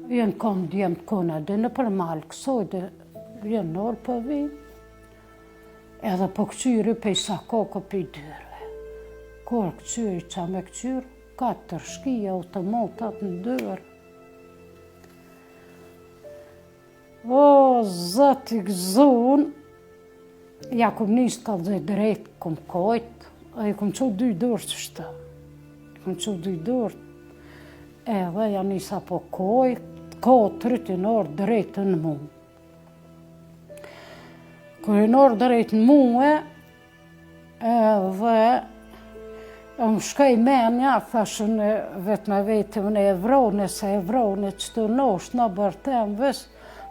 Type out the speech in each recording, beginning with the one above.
Jenë kom djemë të kona dhe në për malë kësoj dhe jenë nërë për vinë. Edhe po këqyri pe i sa kokë pe i dyrëve. Kur këqyri qa me këqyri, 4 shkija automatat në dyrë. O, zëti gëzun, ja kum nisht ka dhe drejt, kum kojt, a i kum qo 2 dyrë që shtë. Kum qo 2 dyrë, edhe ja nisa po kojt, 4 në orë drejt në mu. Kër në orë drejt në muë, edhe më shkaj menja, thashën vetë me vetëm në evrone, se evrone që të nosht në bërtem vës,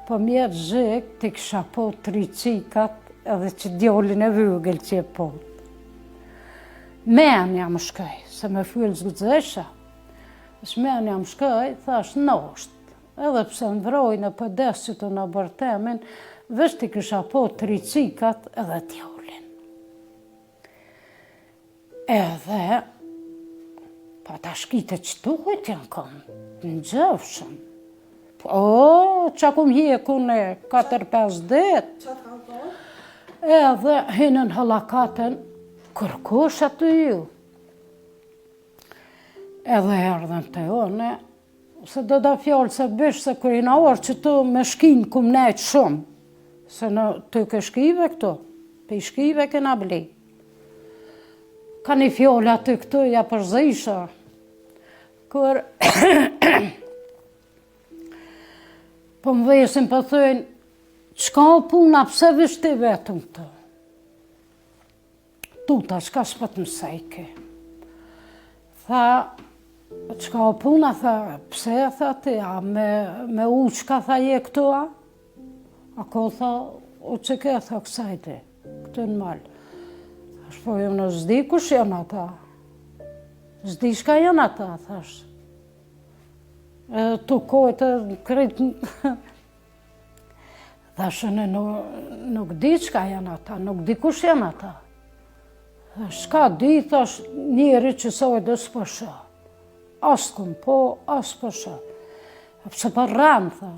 po mjetë zhek, të kisha po 3 cikat, edhe që djolin e vëgël që e po. Menja më shkaj, se me fyllë zgëdzesha. Menja më shkaj, thash nosht, edhe pse në vrojnë për desit të në bërtemin, vës të kisha po 3 cikat edhe djolin. Edhe, pa ta shkite që tukët janë kom, në gjëfshëm. O, qa kum hjeku në 4-5 dit. Edhe, hinën halakaten, kërkosh aty ju. Edhe erdhen të one, se do da fjallë se bësh se kër i na orë që tu me shkinë kum nejtë shumë. Se në të ke shkive këto, pe i shkive këna bli. Ka një fjallë aty këtu, ja përzisha. Kër po më vesin për thëjnë, qka o puna, pse vishti vetëm këtu? Tuta, qka shpët mësejke? Tha, qka o puna, tha, pse, tha ti, a me uqka, tha, je këtu, a? Ako, tha, o që ke, tha, kësajti, këtu në malë. Po jam në zdi kush janë ata. Zdi shka janë ata, thash. Edhe tu kojtë kretë. Thashën e nuk di qka janë ata, nuk di kush janë ata. Shka di, thash, njeri që soj dhe s'pësha. As këm po, as pësha. Pëse për ranë, tha.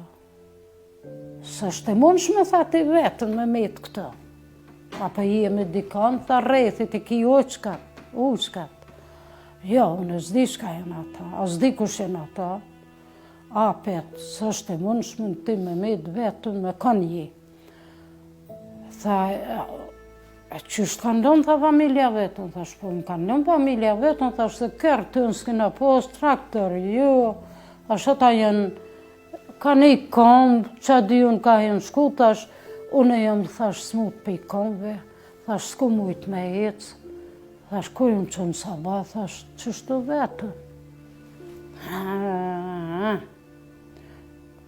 Së shte mund shme tha ti vetën me metë këtë. Apo jemi dikan, tha rrethit e ki uqkat. Jo, unë zdi shka janë ata, a zdi kush janë ata. Apet, së është e mund shmën ti me metë vetën me kanë. Tha, e qështë kanë donë, tha familja vetën, tha shpo më kanë donë familja vetën, tha shte kërë të në s'kina post, traktor, jo, ashtë ata janë, ka një kombë, qa di unë ka jenë shku, tash, unë jam, thash, smut për i kombëve, thash, s'ku mujt me ecë, thash, ku jam qënë sabat, thash, qështu vetën.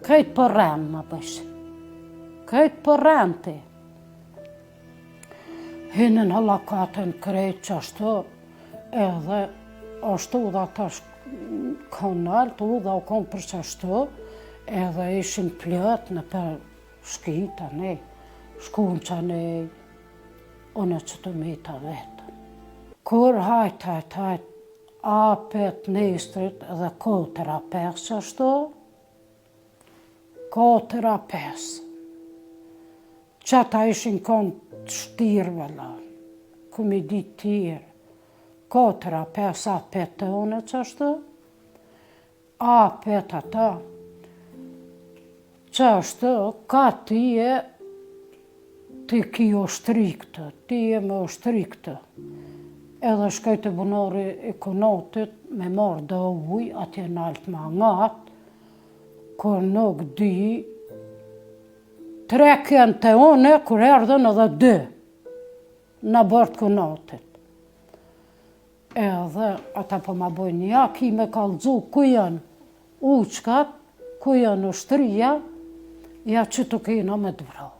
Këjtë për rëmë, më bëshë. Këjtë për rëmë ti. Hinën halakatën krejtë qashtu, edhe ashtu dhe tash konal, tu dhe u konë për qashtu, edhe ishin plët në për shkita, ne, shkun që ne, une që të mita vetën. Kur hajt, apet nestrit edhe 4-5 që ashtu, 4-5. Qata ishin konë të shtirëve, këmi ditë tjirë, 4-5 apet të une që ashtu, apet ata, që ashtu, ka tije, ti ki o shtriktë, tije me o shtriktë. Edhe shkaj të bunori i konotit me marrë dhe uj, atje në altë ma ngatë, kur nuk di, 3 kënë të one, kur erdhen edhe 2, në bërtë konotit. Edhe ata po ma bojnë ja, ki me kalëzu ku janë uqkat, ku janë ushtria, ja që të kina me të vrau.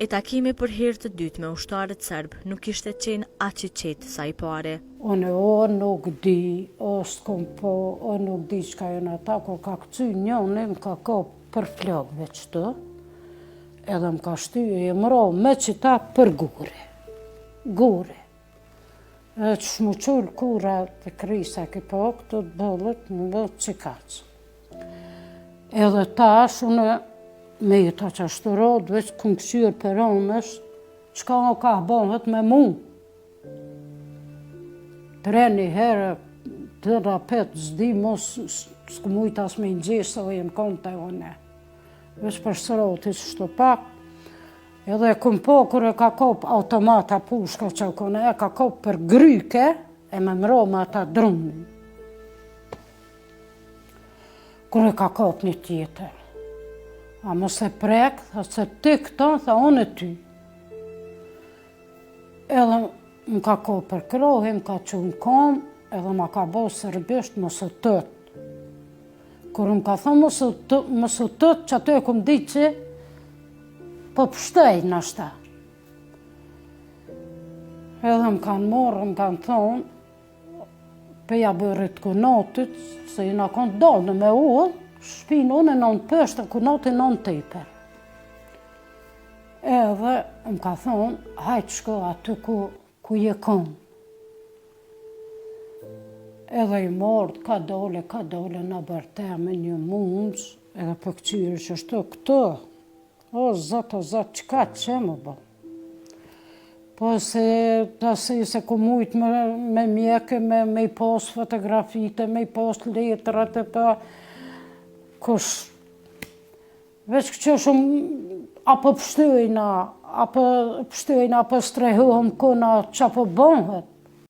E takimi për herë të dytë me ushtarët serbë nuk ishte qenë aq i qetë sa i pare. Unë nuk di, s'kom po, nuk di qka janë ata, kur ka këcy njënë, më ka ko për flokve qëtë, edhe më ka shty, e më ro me qita për gure. Gure. Edhe që shmu qullë kura të krisa ki po, këtë të bëllët, më bëllët që kaqë. Edhe tash, unë me i ta qashturot, veç këm këqyrë peronës, qka ka bëhet me mu. Treni herë, të rapet, zdi mos, s'ku mujt as me njësë, dhe jenë konte one. Veç për sëroti shtu pak, edhe këm po, kër e ka kop automata pushka që kone, e ka kop për gryke, e me mroma ata drunin. Kër e ka kop një tjetër. A mos e prek, tha se ti këta, tha unë e ty. Edhe më ka kop për krohi, më ka qunë kom, edhe më ka bo serbisht mos e tët. Kur më ka thonë mos u tët, që ato e këm di që po pështej në ashta. Edhe më kanë morë, më kanë thonë, peja bërit kunotit, se i në konë donë me ullë, shpinë unë e nënë pështë, kunotin nënë tejper. Edhe më ka thonë, hajtë shko aty ku je konë. Edhe i mordë, ka dole në bërte me një mundës, edhe për këqyrë që shto këtë. O, zot, qka që më bë? Po se se ku mujtë me mjeke, me i posë fotografite, me i posë letrat e pa, kush, veç që shumë, apo pështëjna, apo strehuhëm kuna që po bëhet.